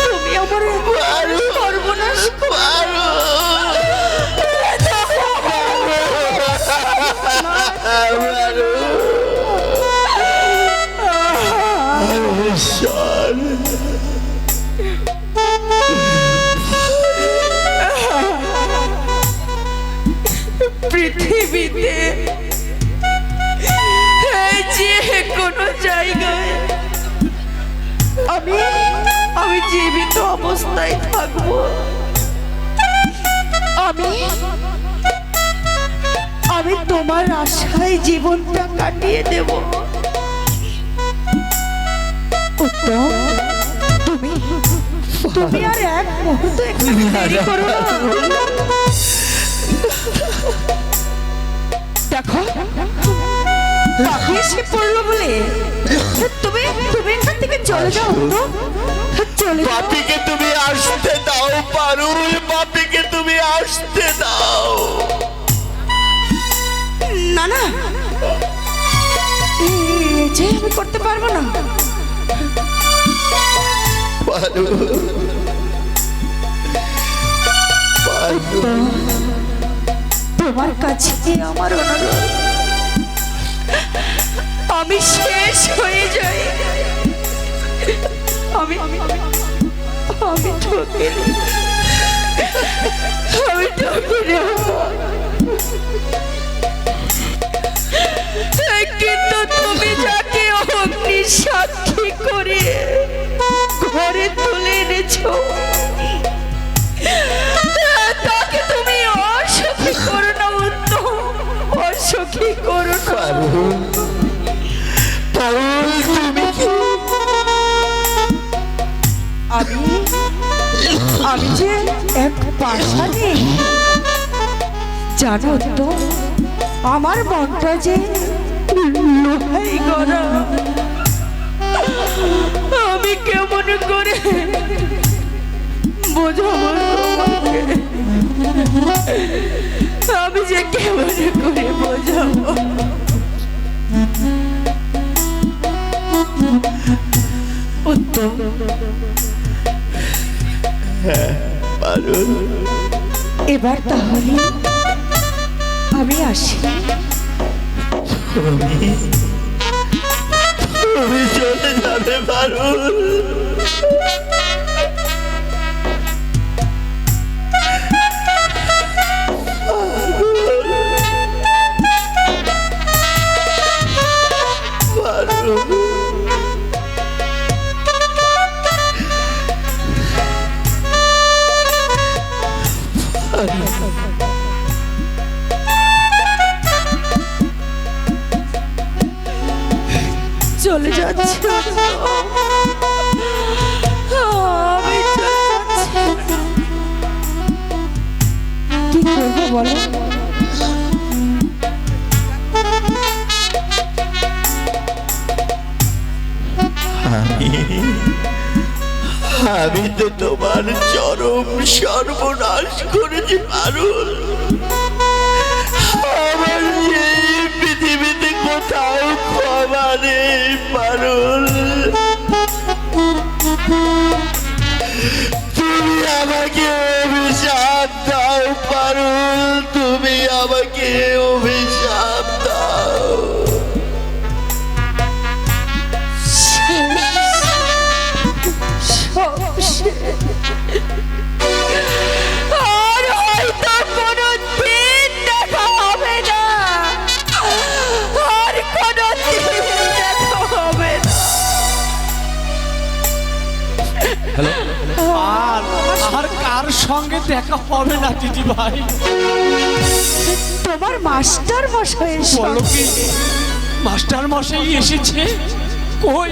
তুমি আমার সর্বনাশ পৃথিবীতে যে কোনো জায়গায় আমি জীবিত অবস্থায় থাকবো। আমি তোমার আশায় জীবনটা কাটিয়ে দেব। উত্তম, তুমি আর এক মুহূর্ত এখানে দেরি করো না। দেখো পাখি এসে পড়লো বলে তুমি এখান থেকে চলে যাও। পাপিকে তুমি আসতে দাও পারুল, পাপিকে তুমি আসতে দাও। না না, যে আমি করতে পারবো না। তোমার কাছে আমার অনুরোধ, আমি শেষ হয়ে যাই। আমি কিন্তু তুমি যাকে অগ্নি সাক্ষী করে ঘরে তুলে এনেছো তাকে তুমি অসুখী করো না। উত্তম, অসুখী করো না। আমি যে এক পাশানি, জানো তো আমার মনটা যে লোহাই গরম। আমি কেমন করে বোঝাবো তোমাকে? আমি যে কেমন করে বোঝাবো? উত্তম, এবার তাহলে আমি আসি। তুমি চলে যাবে পারুল। চলে যাচ্ছে, আমি চলে যাচ্ছি। কি করবো বলো? আমি তো তোমার চরম সর্বনাশ করেছি পারুল। আমার এই পৃথিবীতে কোথাও ক্ষমা নেই পারুল। তুমি আমাকে অভিশাপ দাও পারুল, তুমি আমাকে অভিশাপ দাও। আর হয়তো কোনো দিন দেখা হবে না, আর কোনো দিন দেখা হবে না। আর কার সঙ্গে দেখা হবে না দিদি ভাই? তোমার মাস্টার মশাই। বলো কি মাস্টার মশাই এসেছে? কই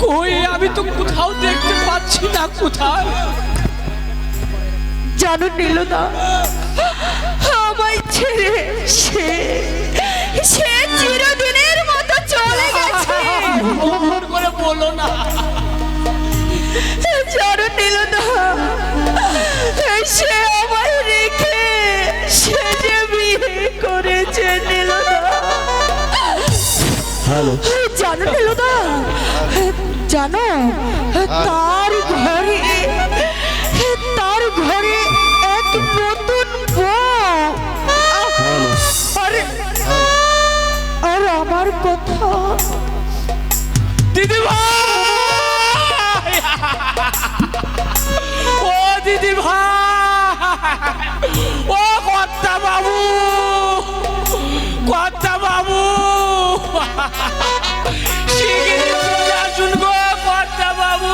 কই, আমি তো কোথাও দেখতে পাচ্ছি না। কোথায় জানো নীলদা, আমায় ছেড়ে সে চিরদিনের মতো চলে গেছে। করে বলো না। জানো নীলদা, সে আমায় রেখে সে যে বিয়ে করেছে নীলদা। জানো নীলুদা, জানো তার ঘরে এক নতুন বউ। আর আমার কথা দিদি ভাই, ও দিদি ভাই, ও কর্তা বাবু, কর্তা বাবু, শিগগিরই চলে আসুন গো কর্তা বাবু,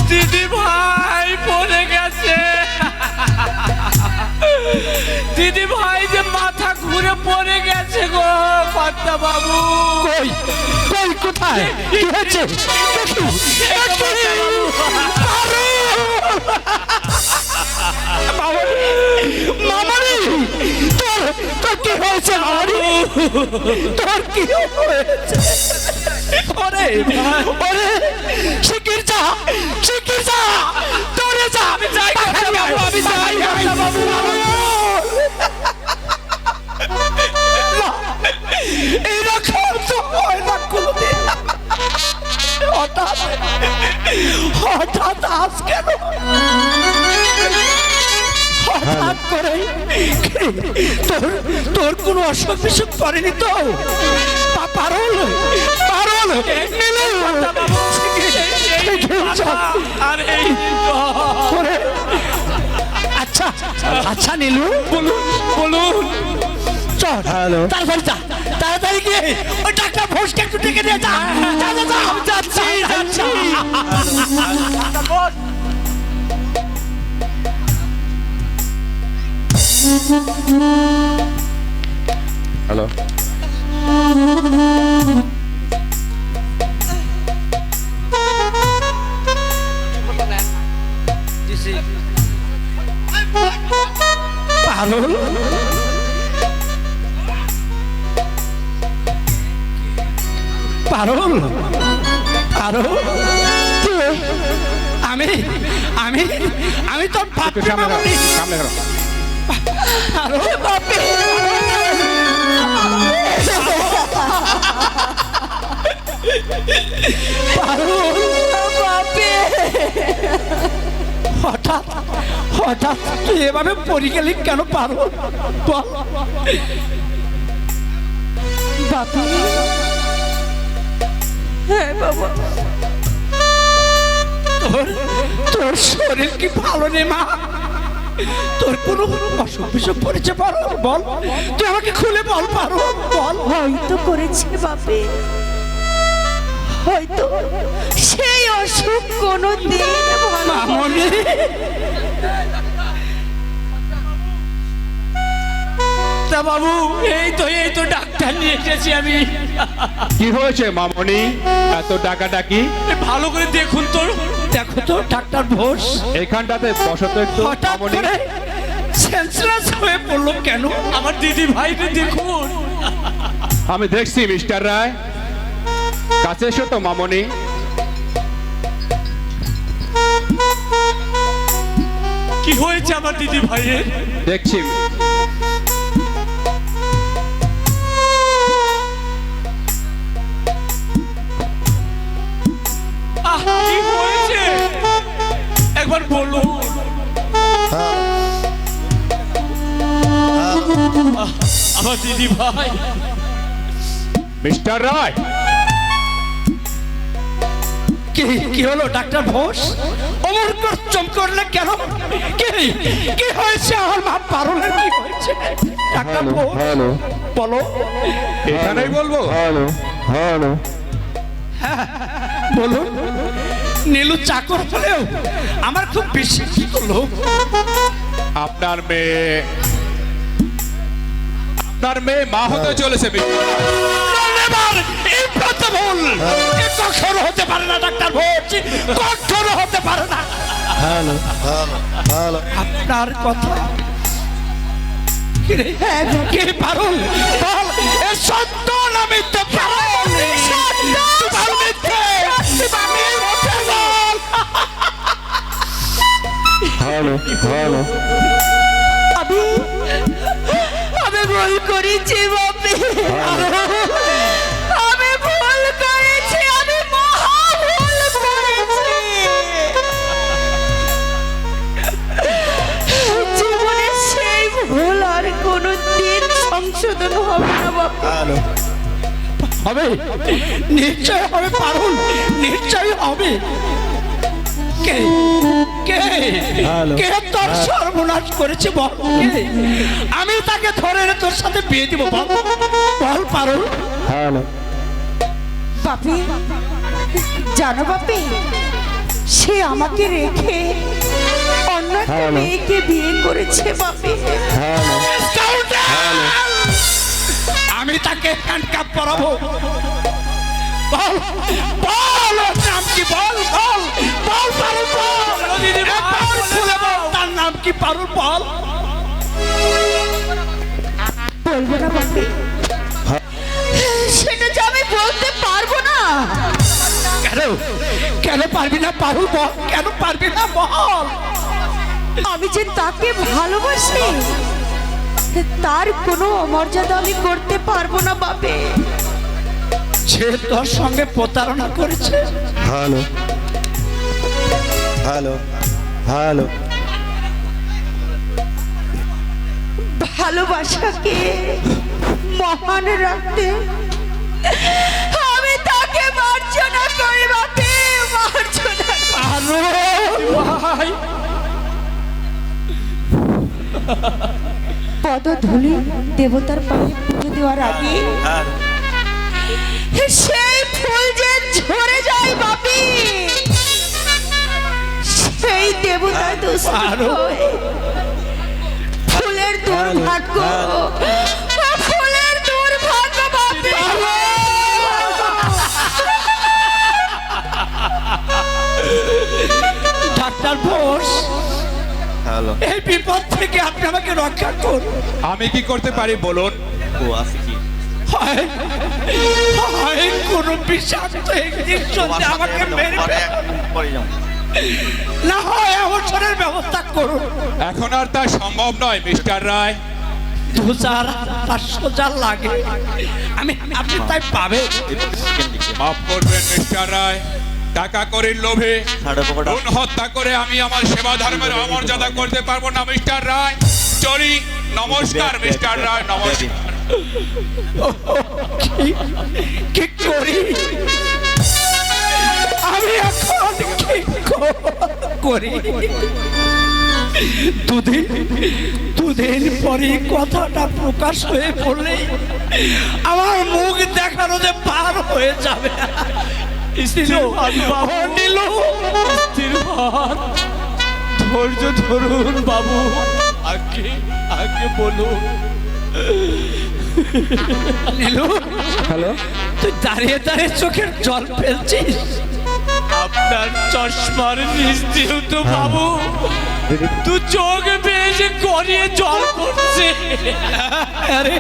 দিদি ভাই পড়ে গেছে। দিদি ভাই যে মাথা ঘুরে পড়ে গেছে গো কর্তা বাবু। কই কই কোথায় কি হয়েছে? মামারি, তোর কি হয়েছে? মামারি, তোর কি হয়েছে? ওরে ওরে, শিগগির যা, শিগগির যা, তোরে যা। আমি যাই কর্তা বাবু, আমি যাই কর্তা বাবু। এইরকম তো হয় না কোনোদিন। হঠাৎ আজ কেন? হঠাৎ করে তোর কোনো অসুখ বিসুখ করেনি তো? পারল পারল আচ্ছা আচ্ছা নীলু, বলুন বলুন। চল তাড়াতাড়ি যা, তাড়াতাড়ি গিয়ে ওই ডাক্তার ভোজকে একটু ডেকে নিয়ে যা। যাচ্ছি যাচ্ছি। হ্যালো, পারল পারল পারল, আমি আমি আমি তোর বাপি মামনি। আরো বাপি, হঠাৎ হঠাৎ তুই এভাবে পড়ে গেলি কেন? পারো বল। বাপি, হ্যাঁ বাবা, তোর শরীর কি ভালো নেই মা? তোর কোনো অসুখ বিসুখ করেছে? পারো বল, তুই আমাকে খুলে বল। পারো বল। হয়তো করেছে বাপি, হয়তো সেই অসুখ কোনোদিন ভালো মামনি, তা বাবু এই তো ডাক্তার নিয়ে এসেছি আমি। কি হয়েছে মামনি? এত ডাকাডাকি? ভালো করে দেখুন তো, দেখো তো ডাক্তার ঘোষ এখানটাতে বসো তো একটু হঠাৎ মামনি। করে সেন্সলেস হয়ে পড়লো কেন? আমার দিদি ভাইকে দেখুন। আমি দেখছি মিস্টার রায়, কাছে এসো তো মামনি। কি হয়েছে আমার দিদি ভাইয়ের? দেখছি। কি হয়েছে একবার বলুন। আমার দিদি ভাই। মিস্টার রায়, কি হলো ডাক্তার ঘোষ? অমর চম করলে কেন? কি হয়েছে আমার মা পারুলের? কি হয়েছে ডাক্তার ঘোষ? বলো। এখানেই বলবো। বলুন। নীলু চাকর হলেও আমার খুব বেশি কি করলো? আপনার মেয়ে মা হতে চলেছে। এই প্রথম ভুল, এ কখনো হতে পারে না ডাক্তার ঘোষ, কখনো হতে পারে না। আপনার কথা কে পারুল? বল, এ সত্য না মিথ্যে? পারুল মিথ্যে, আমি ভুল করেছি বাপি, আমি ভুল হবে, নিশ্চয় হবে পারুল, নিশ্চয় হবে। কে কে কে তোর সর্বনাশ করেছে বল? কে? আমি তাকে ধরে এনে তোর সাথে বিয়ে দিব, বল বল পারুল। বাপি, জানো বাপি, সে আমাকে রেখে অন্য একটা মেয়েকে বিয়ে করেছে বাপি। আমি তাকে হ্যান্ডকাপ পরাবো। বল বল, ওর নাম কি? বল বল বল পারুল, বল একবার খুলে বল, তার নাম কি? পারুল বল। বলবো না বাপি, সেটা যে আমি বলতে পারবো না। কেন কেন পারবি না পারুল? বল কেন পারবি না বল। আমি যে তাকে ভালোবাসি তার কোনো অমর্যাদা আমি করতে পারবো না বাপি। সে তোর সঙ্গে প্রতারণা করেছে। হ্যালো হ্যালো হ্যালো, ভালোবাসাকে মহান রাখতে আমি তাকে মার্জনা করি বাপি, মার্জনা। ভাই পদধূলি দেবতার পায়ে পুজো দেওয়ার আগে সেই ফুল যে ঝরে যায় বাপি, সেই দেবতার দোষ ফুলের দুর্ভাগ্য, ফুলের দুর্ভাগ্য বাপি। ডাক্তার বোস, হ্যালো, এই বিপদ থেকে আপনি আমাকে রক্ষা করুন। আমি কি করতে পারি বলুন? ও আছে কি? হয় হয় কোন বিষাক্ত ইঞ্জেকশন দিয়ে আমাকে মেরে পরে যাও। না হয় অবসরের ব্যবস্থা করুন। এখন আর তা সম্ভব নয় মিস্টার রায়। 2500 লাগে, আপনি তাই পাবে। মাফ করবেন মিস্টার রায়, টাকা করির লোভে সাড়ে পকেট খুন হত্যা করে আমি আমার সেবা ধর্মের অমর্যাদা করতে পারবো না মিস্টার রায়। চলি, নমস্কার মিস্টার রায়, নমস্কার। কি করি আমি এখন? কি করি? দুদিন পরে কথাটা প্রকাশ হয়ে পড়লে আমার মুখ দেখানো যে পার হয়ে যাবে। ধৈর্য ধরুন বাবু, আগে আগে বলুন। নীলু, হ্যালো, তুই দাঁড়িয়ে দাঁড়িয়ে চোখের জল ফেলছিস। আপনার চশমার নিচ দিয়েও তো বাবু তু চোখ বেজে গড়িয়ে জল পড়ছে। আরে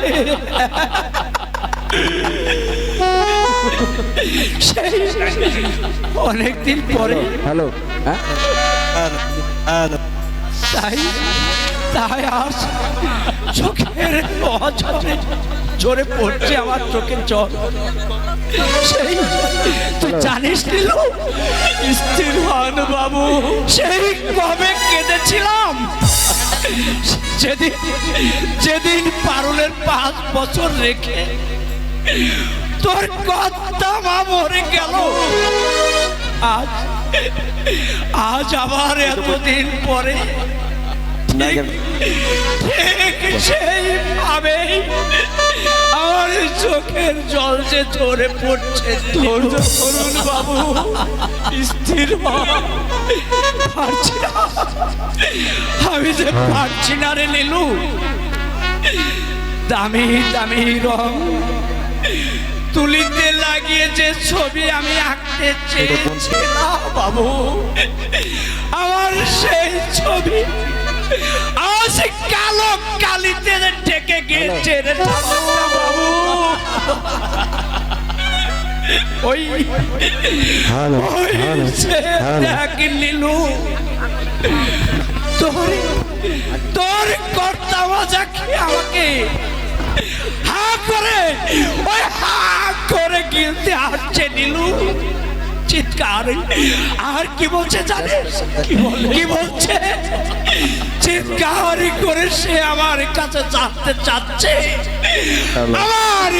অনেকদিন পরে হ্যালো হ্যালো, তাই তাই আজ চোখের অঝরে ঝরে পড়ছে আমার চোখের জল। সেই তুই জানিস নীলু, স্থির হন বাবু। সেই কবে কেঁদেছিলাম যেদিন যেদিন পারুলের 5 বছর রেখে তোর কথা মা মরে গেল। আজ আজ আবার এতদিন পরে ঠিক সেইভাবে আমার চোখের জল যে ঝরে পড়ছে। ধৈর্য ধরুন বাবু, স্থির হন। পারছি না, আমি যে পারছি না রে নীলু। দামি দামি রং তুলিতে লাগিয়ে যে ছবি আমি আঁকতে চেয়েছিলাম বাবু, আমার সেই ছবি আজ কালো কালিতে ঢেকে গিয়েছে রে বাবু। ওই সে দেখ নীলু, তোর কর্তা মজা খেয়ে আমাকে হা করে ওই হা করে গিলতে আসছে নীলু। চিৎকার। আর কি বলছে জানিস? কি বলছে? চিৎকার করে সে আমার কাছে জানতে চাচ্ছে আমার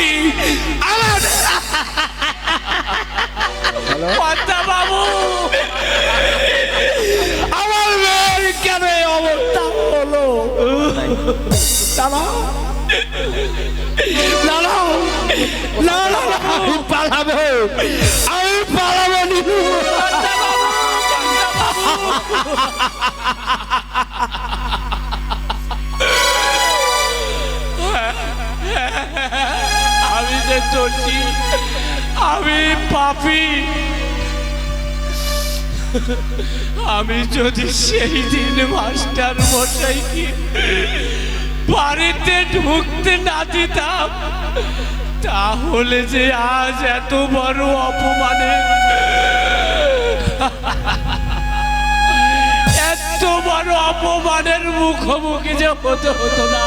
পদ্মা বাবু, আমার মেয়ের কেন এই অবস্থা হলো? দাঁড়াও, দাঁড়াও, দাঁড়াও, আমি পালাবো, আমি পালাবো নিরু। আমি যে দোষী, আমি পাপী। আমি যদি সেই দিন মাস্টার মশাইকে বাড়িতে ঢুকতে না দিতাম, তাহলে যে আজ এত বড় অপমানের মুখোমুখি যে হতে হতো না।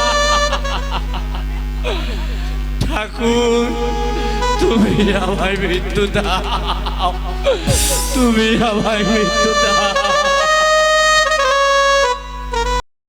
ঠাকুর, তুমি আমায় মৃত্যু দাও, তুমি আমায় মৃত্যু দাও।